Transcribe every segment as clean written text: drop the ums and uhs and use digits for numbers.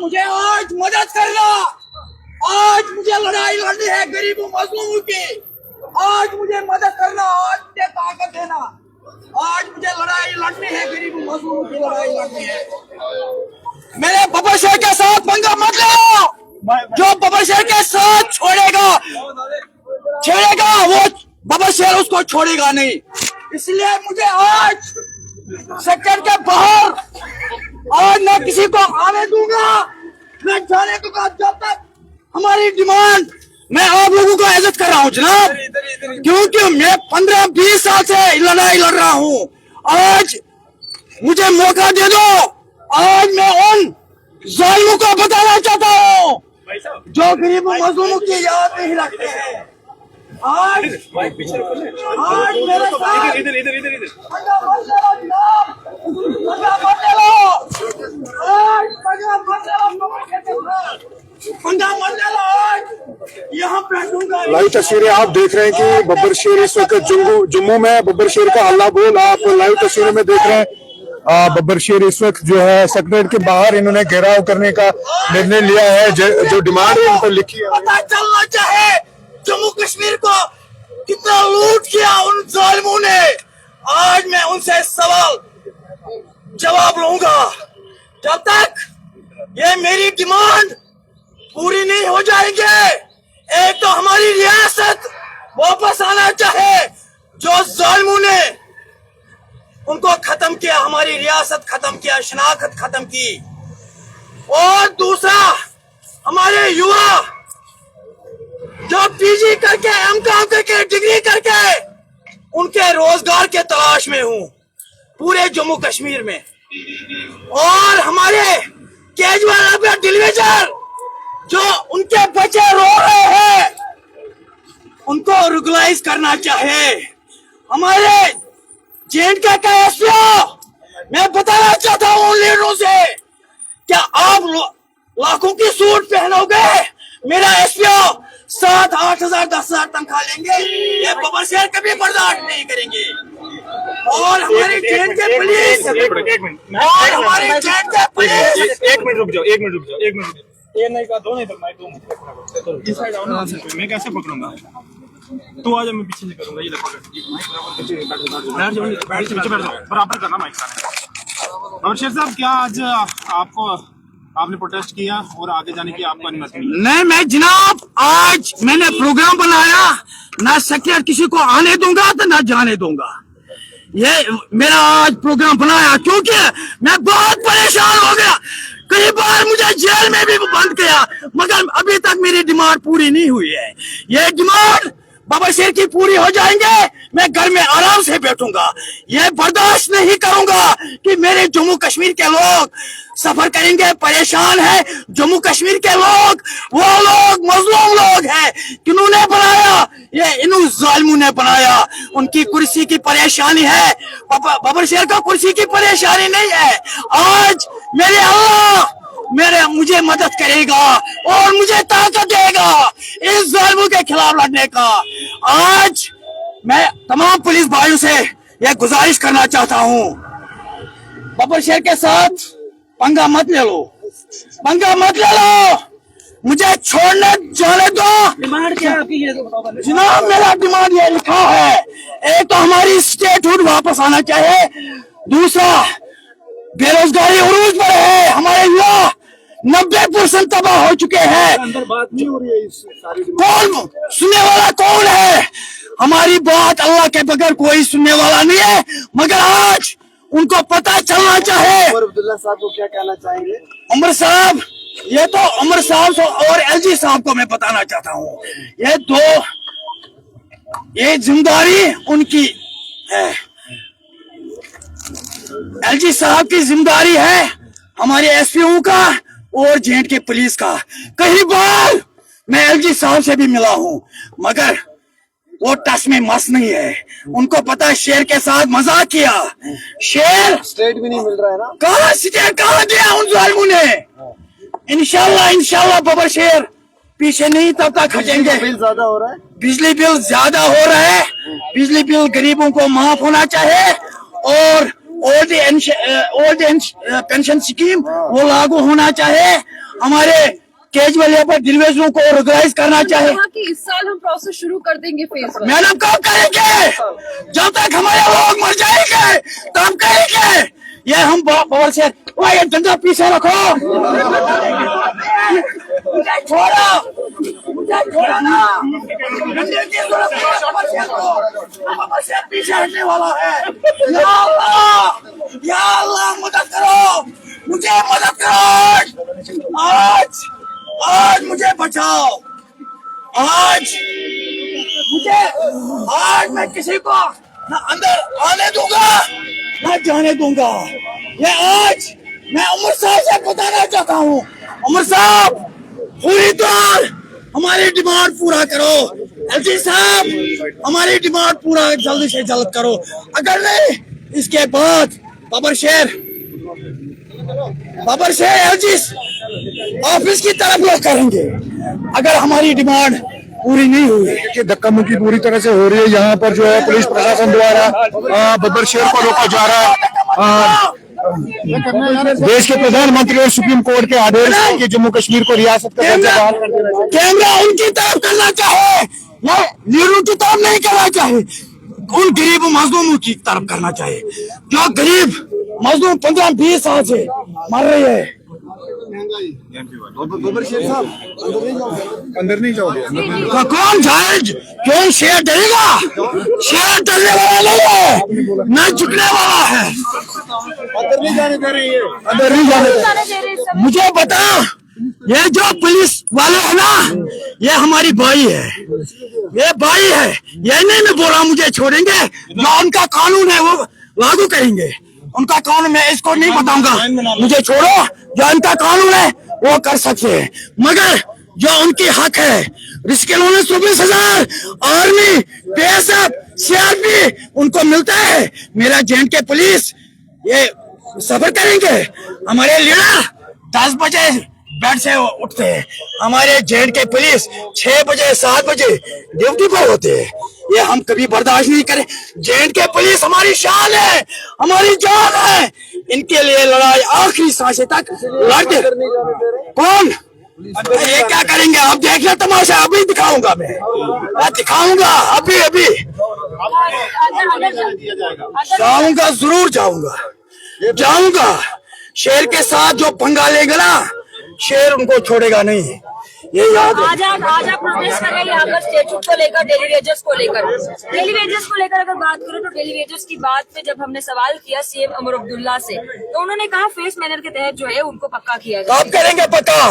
मुझे आज मदद करना। आज मुझे लड़ाई लड़नी है गरीबों मजलूमों की। आज मुझे मदद करना, आज मुझे ताकत देना। आज मुझे लड़ाई लड़नी है गरीबों मजलूमों की, लड़ाई लड़नी है। मेरे बबर शेर के साथ पंगा मत लो। जो बबर शेर के साथ छेड़ेगा वो बबर शेर उसको छोड़ेगा नहीं। इसलिए मुझे आज सेक्टर के बाहर और न किसी को आने दूंगा, न जाने दूंगा जब तक हमारी डिमांड। मैं आप लोगों को इज्जत कर रहा हूँ जनाब, क्योंकि मैं 15-20 साल से लड़ाई लड़ रहा हूँ। आज मुझे मौका दे दो। आज मैं उन जालिमों को बताना चाहता हूँ जो गरीबों मजलूमों की याद नहीं रखते हैं। आज मेरे साथ इधर लाइव तस्वीरें आप देख रहे हैं कि बब्बर शेर इस वक्त जम्मू में बब्बर शेर का हल्ला बोल आप लाइव तस्वीरों में देख रहे हैं। बब्बर शेर इस वक्त जो है सेक्रेटरीट के बाहर इन्होंने घेराव करने का निर्णय लिया है। जो डिमांड है उन पर लिखी है। पता चलना चाहे जम्मू कश्मीर को कितना लूट किया उन जालिमों ने। आज मैं उनसे सवाल जवाब लूंगा। जब तक ये मेरी डिमांड पूरी नहीं हो जाएंगे, एक तो हमारी रियासत वापस आना चाहे, जो जालिमों ने उनको खत्म किया, हमारी रियासत खत्म किया, शनाख्त खत्म की। और दूसरा, हमारे युवा जो पीजी करके, एमकॉम करके, डिग्री करके उनके रोजगार के तलाश में हूं पूरे जम्मू कश्मीर में। और हमारे केजरीवाल डिलीवर जो उनके बच्चे रो रहे हैं उनको रेगुलाइज करना चाहे। हमारे जेएंडके का एसपीओ, मैं बताना चाहता हूं उन लीडरों से, क्या आप लाखों की सूट पहनोगे? मेरा एसपीओ 7-8 हजार 10 हजार तनख्वाह लेंगे, ये बबर शेर कभी बर्दाश्त नहीं करेंगे। और हमारी जेएंडके पुलिस और हमारी जेएंडके पुलिस, एक मिनट रुक जाओ। ये नहीं का दो नहीं तो मैं दूं। इस साइड आओ ना, मैं कैसे पकड़ूंगा? तू आ जा, मैं पीछे से करूंगा। ये बराबर करना माइक का। और शेर साहब, क्या आज आपने प्रोटेस्ट किया और आगे जाने की आपको अनुमति मिली? नहीं, मैं जनाब आज मैंने प्रोग्राम बनाया, ना सेक्रेटरी किसी को आने दूंगा तो ना जाने दूंगा। ये मेरा आज प्रोग्राम बनाया क्योंकि मैं बहुत परेशान हो गया। कई बार मुझे जेल में भी बंद किया, मगर अभी तक मेरी डिमांड पूरी नहीं हुई है। ये डिमांड बबर शेर की पूरी हो जाएंगे, मैं घर में आराम से बैठूंगा। ये बर्दाश्त नहीं करूंगा कि मेरे जम्मू कश्मीर के लोग सफर करेंगे, परेशान है। जम्मू कश्मीर के लोग वो लोग मजलूम लोग हैं, किन्होंने बनाया? ये इन जालिमों ने बनाया। उनकी कुर्सी की परेशानी है, बबर शेर का कुर्सी की परेशानी नहीं है। आज मेरे अल्लाह मुझे मदद करेगा और मुझे ताकत देगा इस जालिमों के खिलाफ लड़ने का। आज मैं तमाम पुलिस भाइयों से यह गुजारिश करना चाहता हूँ, बबर शेर के साथ पंगा मत ले लो, मुझे छोड़ने जाने दो। डिमांड क्या आपकी है जनाब? मेरा डिमांड ये लिखा है, एक तो हमारी स्टेटहुड वापस आना चाहिए, दूसरा बेरोजगारी उरूज पर है, हमारे युवा 90% तबाह हो चुके हैं। अंदर बात नहीं हो रही है इस सारी कौन सुनने वाला कौन है? हमारी बात अल्लाह के बगैर कोई सुनने वाला नहीं है, मगर आज उनको पता चलना चाहे। उमर अब्दुल्ला साहब को क्या कहना चाहेंगे? उमर साहब, ये तो उमर साहब और एलजी साहब को मैं बताना चाहता हूँ, ये जिम्मेदारी उनकी है। एलजी साहब की जिम्मेदारी है, हमारे एसपीओ का और जेएंडके पुलिस का। कई बार मैं एलजी साहब से भी मिला हूं, मगर वो टच में मस नहीं है। उनको पता है शेर के साथ मजाक किया। शेर स्टेट भी नहीं मिल रहा है ना? कहाँ स्टेट कहाँ दिया उन जालिमों ने? इंशाल्लाह बबर शेर पीछे नहीं तब तक हटेंगे। बिल ज्यादा हो रहा है, बिजली बिल ज्यादा हो रहा है। बिजली बिल गरीबों को माफ होना चाहिए और ओल्ड एज पेंशन स्कीम वो लागू होना चाहिए। हमारे केजरीवाल पर दिलवेजों को रेगुलाइज करना चाहिए। कहा कि इस साल हम प्रोसेस शुरू कर देंगे फेज 1। मैडम कब करेंगे? जब तक हमारे लोग मर जाएंगे तब करेंगे। ये हम बबल शेर, ये डंडा पीछे रखो, मुझे छोड़ो, मुझे छोड़ो ना। डंडे की जरूरत नहीं है बबल शेर को, बबल शेर पीछे हटने वाला है। या अल्लाह मदद करो, मुझे मदद करो। आज मुझे बचाओ। आज मैं किसी को ना अंदर आने दूंगा ना जाने दूंगा। ये आज मैं उमर साहब से बताना चाहता हूँ, उमर साहब पूरी तौर हमारी डिमांड पूरा करो। एलजी साहब हमारी डिमांड पूरा जल्दी से जल्द करो, अगर नहीं इसके बाद बबर शेर एलजी ऑफिस की तरफ लोग करेंगे अगर हमारी डिमांड पूरी नहीं हुई। देखिए धक्का मुक्की पूरी तरह से हो रही है। यहाँ पर जो है पुलिस प्रशासन द्वारा बब्बर शेर को रोका जा रहा है। देश के प्रधानमंत्री और सुप्रीम कोर्ट के आदेश है कि जम्मू कश्मीर को रियासत का दर्जा बहाल कर देना चाहिए। कैमरा उनकी तरफ करना चाहे, लीडरों की तरफ नहीं करना चाहिए, उन गरीब मजलूमों की तरफ करना चाहिए जो गरीब मजलूम 15-20 साल से मर रहे हैं। अंदर नहीं जाओगे? तो कौन जाए? क्यों शेर डरेगा? शेर डरने वाला नहीं है, न झुकने वाला है। अंदर नहीं जाने दे रही है। अंदर नहीं जाने दे रही है। मुझे बता, ये जो पुलिस वाले है ना, ये हमारी भाई है, ये भाई है। ये नहीं मैं बोला मुझे छोड़ेंगे, जो उनका कानून है वो लागू करेंगे। उनका कानून मैं इसको नहीं बताऊंगा, मुझे छोड़ो। जो उनका कानून है वो कर सकते हैं, मगर जो उनकी हक है, रिस्क 24,000 आर्मी बीएसएफ सीआरपी उनको मिलता है। मेरा जे&के पुलिस ये सब्र करेंगे। हमारे लीडर 10 बजे बेड से उठते हैं, हमारे जे&के पुलिस 6 बजे 7 बजे ड्यूटी पर होते हैं। ये हम कभी बर्दाश्त नहीं करें। जे&के पुलिस हमारी शान है, हमारी जान है। इनके लिए लड़ाई आखिरी सांसें तक लड़ते। कौन? ये क्या करेंगे आप देखना तमाशा, अभी दिखाऊंगा मैं दिखाऊंगा अभी जाऊंगा, जरूर जाऊंगा। शेर के साथ जो पंगा लेगा ना, शेर उनको छोड़ेगा नहीं, ये याद है। आज आप प्रोटेस्ट कर रहे हैं यहाँ पर स्टेचू को लेकर, डेली वेजेस को लेकर अगर बात करें तो डेली वेजेस की बात पे जब हमने सवाल किया सीएम उमर अब्दुल्ला से, तो उन्होंने कहा फेस मैनर के तहत जो है उनको पक्का किया जाए। कब करेंगे पक्का?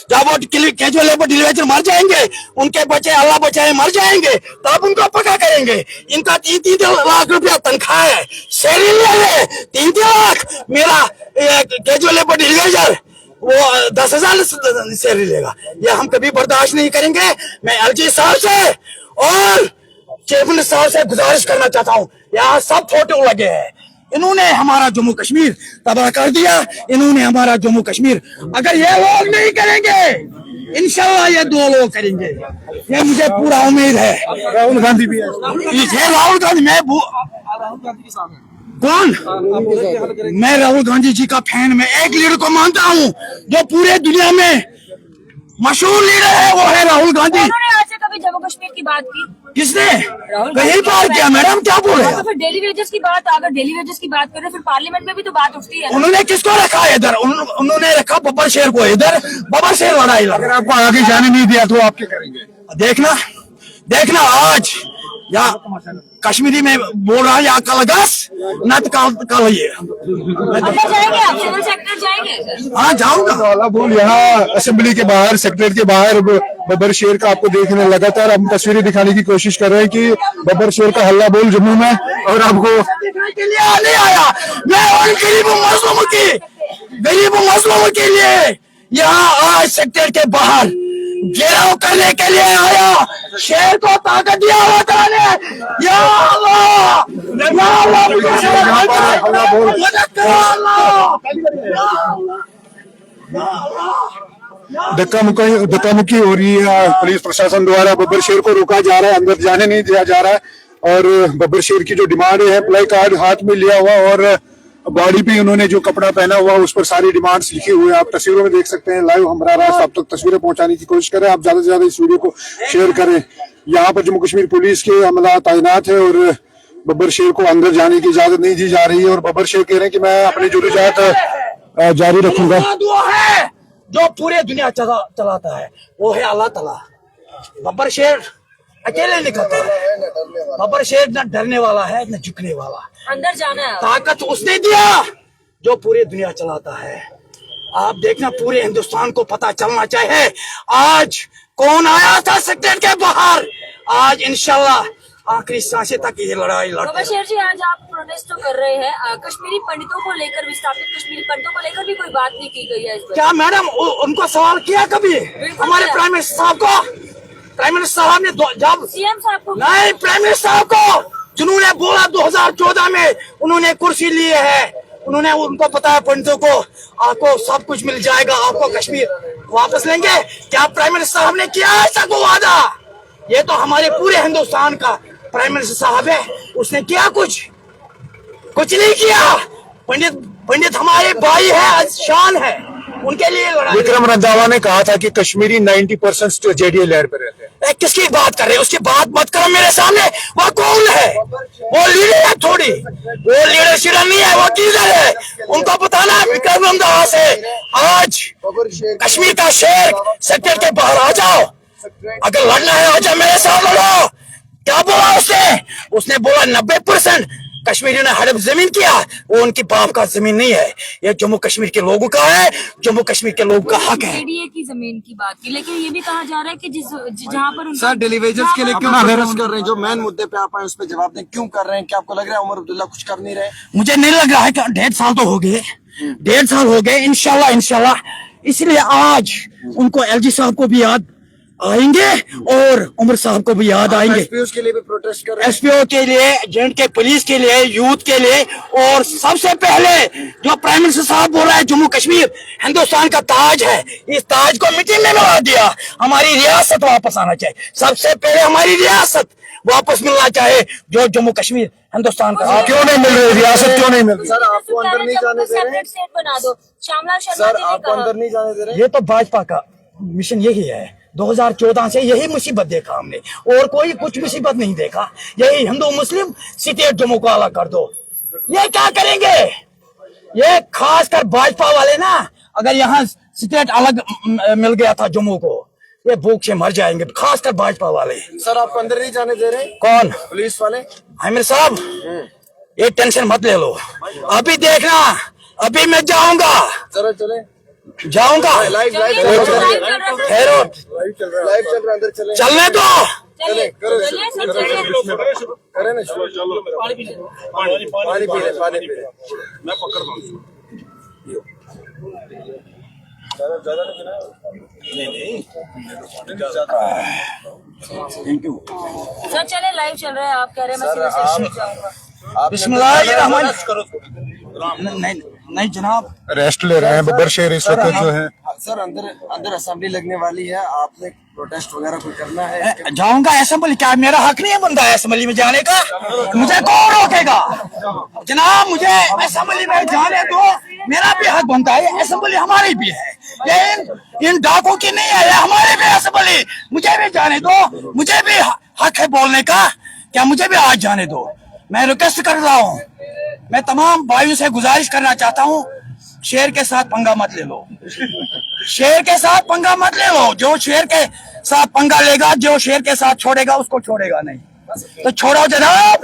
जब वो कैजुअल लेबर डिलीवेजर मर जाएंगे, उनके बच्चे अल्लाह बचाए मर जाएंगे, तब उनको पक्का करेंगे। इनका 3-3 लाख रुपया तनख्वाह है, सैलरी ले 3 लाख। मेरा कैजुअल लेबर डिलीवेजर वो 10,000 सैलरी लेगा। ये हम कभी बर्दाश्त नहीं करेंगे। मैं एलजी साहब से और चीफ मिनिस्टर साहब से गुजारिश करना चाहता हूँ, यहाँ सब फोटो लगे हैं। इन्होंने हमारा जम्मू कश्मीर तबाह कर दिया, इन्होंने हमारा जम्मू कश्मीर। अगर ये लोग नहीं करेंगे, इंशाल्लाह ये 2 लोग करेंगे, ये मुझे पूरा उम्मीद है। राहुल गांधी भी है। ये राहुल गांधी, कौन? मैं राहुल गांधी जी का फैन, मैं एक लीडर को मानता हूँ जो पूरे दुनिया में मशहूर लीडर है, वो है राहुल गांधी। उन्होंने आज से कभी जम्मू कश्मीर की बात की? किसने? कहीं बात किया? मैडम क्या बोल रहे हैं? तो फिर डेली वेजेस की बात, अगर डेली वेजेस की बात करें फिर पार्लियामेंट में भी तो बात उठती है। उन्होंने किसको रखा इधर? उन्होंने रखा बब्बर शेर को इधर, बब्बर शेर लड़ाई लगा। अगर आपको आगे जाने नहीं दिया तो आप क्या करेंगे? देखना आज या कश्मीरी में बोल रहा है, या कल गस न कल ये। अंदर जाएंगे आप? सिविल सेक्टर जाएंगे? हाँ जाऊंगा। वाला बोल यहाँ असेंबली के बाहर, सेक्रेटरीट के बाहर बब्बर शेर का आपको देखने लगातार हम तस्वीरें दिखाने की कोशिश कर रहे हैं कि बब्बर शेर का हल्ला बोल जम्मू में। और आपको देखने के लिए नहीं आया मैं, उन गरीब मजलूमों के लिए यहाँ आज सेक्टर के बाहर घेराव करने के लिए आया। शेर को ताकत दिया हुआ था ने, या अल्लाह, धक्का मुक्की हो रही है। पुलिस प्रशासन द्वारा बब्बर शेर को रोका जा रहा है, अंदर जाने नहीं दिया जा रहा है। और बब्बर शेर की जो डिमांड है, प्ले कार्ड हाथ में लिया हुआ और बॉडी पे उन्होंने जो कपड़ा पहना हुआ उस पर सारी डिमांड्स लिखी हुई है। आप तस्वीरों में देख सकते हैं। लाइव हमारा रास्ता आप तक तस्वीरें पहुंचाने की कोशिश करें। आप ज्यादा से ज्यादा इस वीडियो को शेयर करें। यहाँ पर जम्मू कश्मीर पुलिस के अमला तैनात है और बब्बर शेर को अंदर जाने की इजाजत नहीं दी जा रही है और बब्बर शेर कह रहे हैं कि मैं अपनी जुर्रियात जारी रखूंगा। वो है जो पूरे दुनिया चलाता है, वो है अल्लाह ताला। बब्बर शेर अकेले निकलता है। बब्बर शेर न डरने वाला है न झुकने वाला। अंदर जाना है। ताकत उसने दिया जो पूरी दुनिया चलाता है। आप देखना, पूरे हिंदुस्तान को पता चलना चाहिए आज कौन आया था सेक्रेटरीट के बाहर। आज इंशाल्लाह आखिरी सांसें तक ये लड़ाई बब्बर शेर जी, आज आप प्रोटेस्ट तो कर रहे हैं, कश्मीरी पंडितों को लेकर, विस्थापित कश्मीरी पंडितों को लेकर भी कोई बात नहीं की गई है इस पर? क्या मैडम उनको सवाल किया कभी? हमारे प्राइम मिनिस्टर साहब को, प्राइम मिनिस्टर साहब ने जब सीएम साहब को नहीं, प्राइम मिनिस्टर साहब को जिन्होंने बोला 2014 में उन्होंने कुर्सी ली है, उन्होंने उनको पता है पंडितों को आपको सब कुछ मिल जाएगा, आपको कश्मीर वापस लेंगे। क्या प्राइम मिनिस्टर साहब ने किया ऐसा को वादा? ये तो हमारे पूरे हिंदुस्तान का प्राइम मिनिस्टर साहब है, उसने किया कुछ नहीं किया। पंडित हमारे भाई है, शान है, उनके लिए लड़ाई। विक्रम रंधावा ने कहा था कि कश्मीरी 90% जेडीए लहर पे रहते हैं। किसकी बात कर रहे हैं? उसकी बात मत करो मेरे सामने। वो कौन है? वो लीडर है थोड़ी, वो लीडर शीडर नहीं है, वो लीडर है। उनको बताना विक्रम रंधावा से आज कश्मीर का शेर सेक्टर के बाहर आ जाओ, अगर लड़ना है आ जाओ, मेरे साथ लड़ो। क्या बोला उसने बोला 90% कश्मीरियों ने हड़प जमीन किया, वो उनकी बाप का जमीन नहीं है, ये जम्मू कश्मीर के लोगों का है, जम्मू कश्मीर के लोगों का हक है। जेडीए की जमीन की बात की, लेकिन ये भी कहा जा रहा है कि जहाँ पर सर डेली वेजेस के लिए क्यों प्रोटेस्ट कर रहे हैं? जो मेन मुद्दे पे आप आए उस पर जवाब दें, क्यों कर रहे हैं? क्या आपको लग रहा है उमर अब्दुल्ला कुछ कर नहीं रहे? मुझे नहीं लग रहा है कि 1.5 साल तो हो गए, 1.5 साल हो गए। इंशाल्लाह इसलिए आज उनको एलजी साहब को भी याद आएंगे और उमर साहब को भी याद आएंगे। एसपीओ के लिए भी प्रोटेस्ट कर रहे हैं? एसपीओ के लिए, जेएंड के पुलिस के लिए, यूथ के लिए, और सबसे पहले जो प्राइम मिनिस्टर साहब बोल रहा है जम्मू कश्मीर हिंदुस्तान का ताज है, इस ताज को मिट्टी में मिला दिया। हमारी रियासत वापस आना चाहिए, सबसे पहले हमारी रियासत वापस मिलना चाहिए जो जम्मू कश्मीर हिंदुस्तान का। क्यों नहीं मिल रही रियासत? क्यों नहीं मिल रही? सर आपको अंदर नहीं जाने दे रहे हैं? स्टेट बना दो। श्यामलाल शर्मा सर जी ने आपको कहा। अंदर नहीं जाने दे रहे हैं? ये तो भाजपा का मिशन यही है। 2014 से यही मुसीबत देखा हमने, और कोई कुछ मुसीबत नहीं देखा। यही हिंदू मुस्लिम स्टेट जम्मू को अलग कर दो। ये क्या करेंगे? ये खासकर भाजपा वाले ना, अगर यहाँ स्टेट अलग मिल गया था जम्मू को, ये भूख से मर जाएंगे, खासकर भाजपा वाले। सर आपको अंदर नहीं जाने दे रहे? कौन? पुलिस वाले? आमिर साहब, ये टेंशन मत ले लो, अभी देखना, अभी मैं जाऊंगा, जरा चले, जाऊंगा। लाइव ठहरो, चल रहा है अंदर चले, चलने दो। चलिए, करे ना पानी पी ले। मैं पकड़ रहा हूँ। सर चले, लाइव चल रहा है, आप कह रहे हैं मैं सीधे से जाऊंगा। बिस्मिल्लाहिर्रहमान। नहीं जनाब, रेस्ट ले रहे हैं बब्बर शेर इस वक्त जो है। सर अंदर असेंबली लगने वाली है, आपने प्रोटेस्ट वगैरह कोई करना है? जाऊंगा असेंबली। क्या मेरा हक नहीं है बनता है असेंबली में जाने का? मुझे कौन रोकेगा? जनाब मुझे असेंबली में जाने दो, मेरा भी हक बनता है। असेंबली हमारी भी है, ये इन डाकों की नहीं है, ये हमारी भी असेंबली। मुझे भी जाने दो, मुझे भी हक है बोलने का। क्या मुझे भी आज जाने दो? मैं रिक्वेस्ट कर रहा हूँ, मैं तमाम भाइयों से गुजारिश करना चाहता हूँ, शेर के साथ पंगा मत ले लो, शेर के साथ पंगा मत ले लो। जो शेर के साथ पंगा लेगा, जो शेर के साथ छोड़ेगा, उसको छोड़ेगा नहीं। तो छोड़ो जनाब।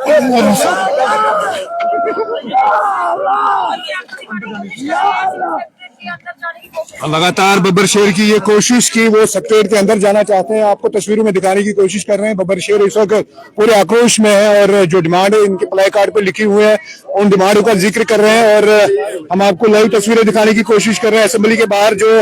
लगातार बब्बर शेर की ये कोशिश की, वो सेक्रेटरीट के अंदर जाना चाहते हैं, आपको तस्वीरों में दिखाने की कोशिश कर रहे हैं। बब्बर शेर इस वक्त पूरे आक्रोश में है और जो डिमांड है इनके प्लाई कार्ड पे लिखी हुई है, उन डिमांडों का जिक्र कर रहे हैं और हम आपको लाइव तस्वीरें दिखाने की कोशिश कर रहे हैं। असेंबली के बाहर जो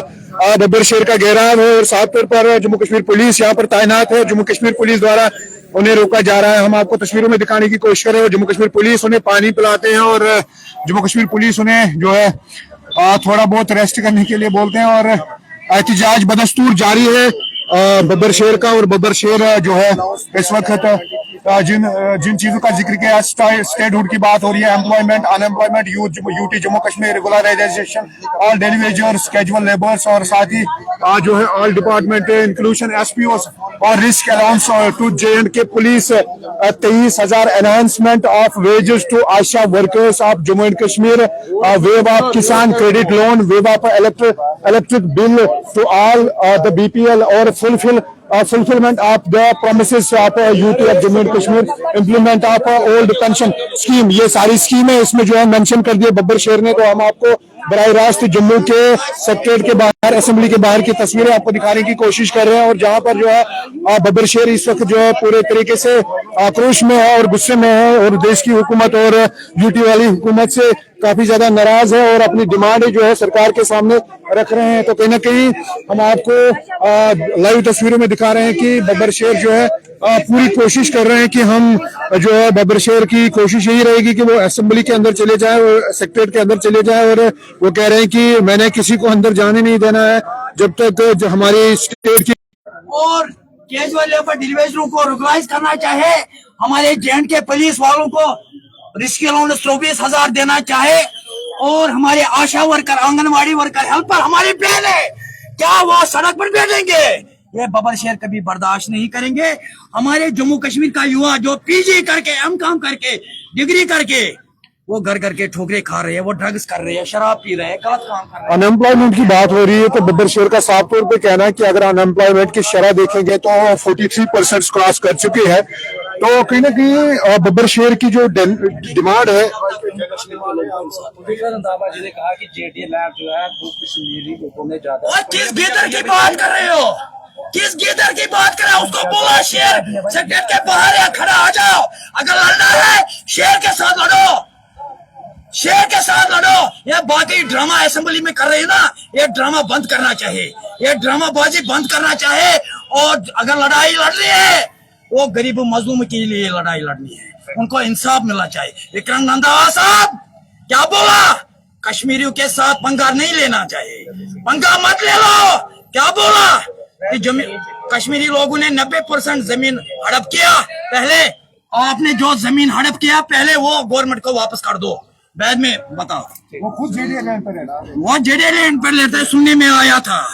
बब्बर शेर का घेराव है और साथ तौर पर जम्मू कश्मीर पुलिस यहाँ पर तैनात है। जम्मू कश्मीर पुलिस द्वारा उन्हें रोका जा रहा है, हम आपको तस्वीरों में दिखाने की कोशिश कर रहे हैं। जम्मू कश्मीर पुलिस उन्हें पानी पिलाते हैं और जम्मू कश्मीर पुलिस उन्हें जो है थोड़ा बहुत रेस्ट करने के लिए बोलते हैं और एहतजाज बदस्तूर जारी है। बब्बर शेर का। और बब्बर शेर जो है इस वक्त जिन चीजों का जिक्र किया, स्टेटहुड की बात हो रही है, employment, unemployment, UT Jammu Kashmir, regularisation, all daily wagers, casual labours, और साथ ही जो है ऑल डिपार्टमेंट इंक्लूजन, एसपीओ और रिस्क अलाउंस टू JNK पुलिस, 23,000 enhancement of wages to Asha workers of Jammu and Kashmir, waive of Kisan credit loan, waive of electric bill to all the BPL, और fulfillment of the promises of UT of Jammu and Kashmir, implement of old pension scheme। ये सारी स्कीमें इसमें जो है mention कर दिए बब्बर शेर ने। तो हम आपको बराह रास्त जम्मू के सेक्रेटरीट के बाहर, असेंबली के बाहर की तस्वीरें आपको दिखाने की कोशिश कर रहे हैं, और जहां पर जो है बब्बर शेर इस वक्त जो है पूरे तरीके से आक्रोश में है और गुस्से में है, और देश की हुकूमत और UT वाली हुकूमत से काफी ज्यादा नाराज है, और अपनी डिमांड जो है सरकार के सामने रख रहे हैं। तो कहीं ना कहीं हम आपको लाइव तस्वीरों में दिखा रहे हैं कि बब्बर शेर जो है पूरी कोशिश कर रहे हैं कि हम जो है बब्बर शेर की कोशिश यही रहेगी कि वो असेंबली के अंदर चले जाए, और सेक्रेटरीट के अंदर चले जाए, और वो कह रहे हैं कि मैंने किसी को अंदर जाने नहीं देना है जब तक जो हमारी स्टेट की और कैजुअल लेबर डिलीवरियों को रेगुलाइज करना चाहे, हमारे JNK पुलिस वालों को रिस्क अलाउंस 24,000 देना चाहे, और हमारे आशा वर्कर, आंगनवाड़ी वर्कर, हेल्पर हमारी बहन है, क्या वो सड़क पर बैठेंगे? ये बब्बर शेर कभी बर्दाश्त नहीं करेंगे। हमारे जम्मू कश्मीर का युवा जो PG करके, MCOM करके, डिग्री करके, वो घर घर के ठोकरे खा रहे हैं, वो ड्रग्स कर रहे हैं, शराब पी रहे हैं, गलत काम कर रहे हैं। अनएम्प्लॉयमेंट की बात हो रही है, तो बब्बर शेर का साफ तौर पे कहना है कि अगर अनएम्प्लॉयमेंट की शरह देखेंगे तो 43% क्रॉस कर चुकी है। तो कहीं ना कहीं बब्बर शेर की जो डिमांड है, जी ने कहा कि JDA लैब जो है वो कश्मीरी लोगों में ज्यादा। और किस गीदड़ की बात कर रहे हो? किस गीदड़ की बात कर रहे हो? उसको बोला शेर सेक्रेटरीट के बाहर या खड़ा आ जाओ, अगर लड़ना है शेर के साथ लड़ो, शेर के साथ लड़ो। ये बाकी ड्रामा असेंबली में कर रहे हैं ना, ये ड्रामा बंद करना चाहिए, ये ड्रामाबाजी बंद करना चाहिए। और अगर लड़ाई लड़नी है वो गरीब मजलूम के लिए लड़ाई लड़नी है, उनको इंसाफ मिलना चाहिए। विक्रम रंधावा साहब क्या बोला? कश्मीरियों के साथ पंगा नहीं लेना चाहिए, पंगा मत ले लो। क्या बोला कि कश्मीरी लोगों ने 90% जमीन हड़प किया। पहले आपने जो जमीन हड़प किया पहले वो गवर्नमेंट को वापस कर दो, बाद में बताओ। वो खुद JDA लैंड पर रहता है, वो JDA लैंड पर लेता है, सुनने में आया था।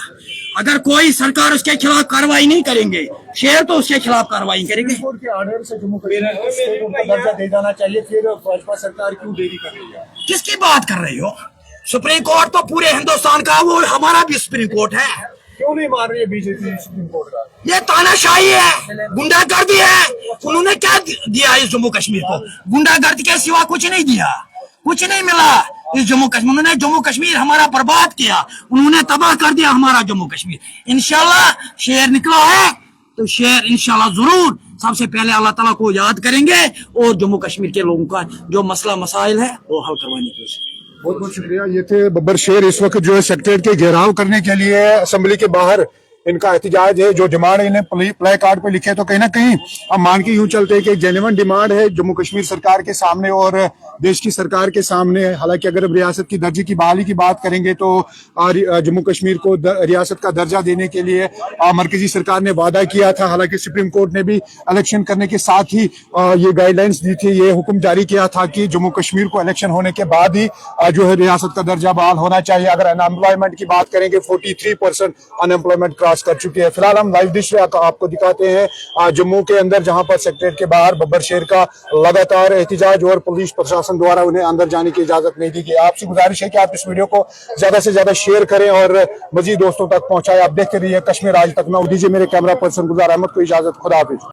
अगर कोई सरकार उसके खिलाफ कार्रवाई नहीं करेंगे, शेर तो उसके खिलाफ कार्रवाई करेंगे। कोर्ट के ऑर्डर से जम्मू कश्मीर को दर्जा दे जाना चाहिए, फिर भाजपा सरकार क्यों देरी कर रही है? किसकी बात कर रही हो? सुप्रीम कोर्ट तो पूरे हिंदुस्तान का, वो हमारा भी सुप्रीम कोर्ट है। क्यों नहीं मान रही है बीजेपी सुप्रीम कोर्ट का? ये तानाशाही है, गुंडागर्दी है। उन्होंने क्या दिया इस जम्मू कश्मीर को? गुंडागर्दी के सिवा कुछ नहीं दिया, कुछ नहीं मिला इस जम्मू कश्मीर। उन्होंने जम्मू कश्मीर हमारा बर्बाद किया, उन्होंने तबाह कर दिया हमारा जम्मू कश्मीर। इंशाल्लाह शेर निकला है तो शेर इंशाल्लाह जरूर सबसे पहले अल्लाह ताला को याद करेंगे और जम्मू कश्मीर के लोगों का जो मसला मसाइल है वो हल करवाने की कोशिश। बहुत बहुत शुक्रिया। ये थे बब्बर शेर, इस वक्त जो है सेक्रेटरीट के घेराव करने के लिए असेंबली के बाहर इनका एहतजाज है। जो डिमांड इन्हें प्ले कार्ड पे लिखे, तो कहीं ना कहीं हम मान के यूं चलते हैं कि जेन्युइन डिमांड है जम्मू कश्मीर सरकार के सामने और देश की सरकार के सामने। हालांकि अगर रियासत की दर्जे की बहाली की बात करेंगे तो जम्मू कश्मीर को रियासत का दर्जा देने के लिए मरकजी सरकार ने वादा किया था। हालांकि सुप्रीम कोर्ट ने भी इलेक्शन करने के साथ ही ये गाइडलाइंस दी थी, ये हुक्म जारी किया था कि जम्मू कश्मीर को इलेक्शन होने के बाद ही जो है रियासत का दर्जा बहाल होना चाहिए। अगर अनएम्प्लॉयमेंट की बात करेंगे 43% अनएम्प्लॉयमेंट क्रॉस कर चुकी है। फिलहाल हम लाइव डिश आपको दिखाते हैं जम्मू के अंदर, जहां पर सेक्रेटरीट के बाहर बब्बर शेर का लगातार एहतजाज और पुलिस प्रशासन द्वारा उन्हें अंदर जाने की इजाजत नहीं दी गई। आपसे गुजारिश है कि आप इस वीडियो को ज्यादा से ज्यादा शेयर करें और मजीद दोस्तों तक पहुंचाएं। आप देखते रहिए कश्मीर आज तक। मैं दीजिए मेरे कैमरा पर्सन गुलजार अहमद को इजाजत। खुदा हाफिज।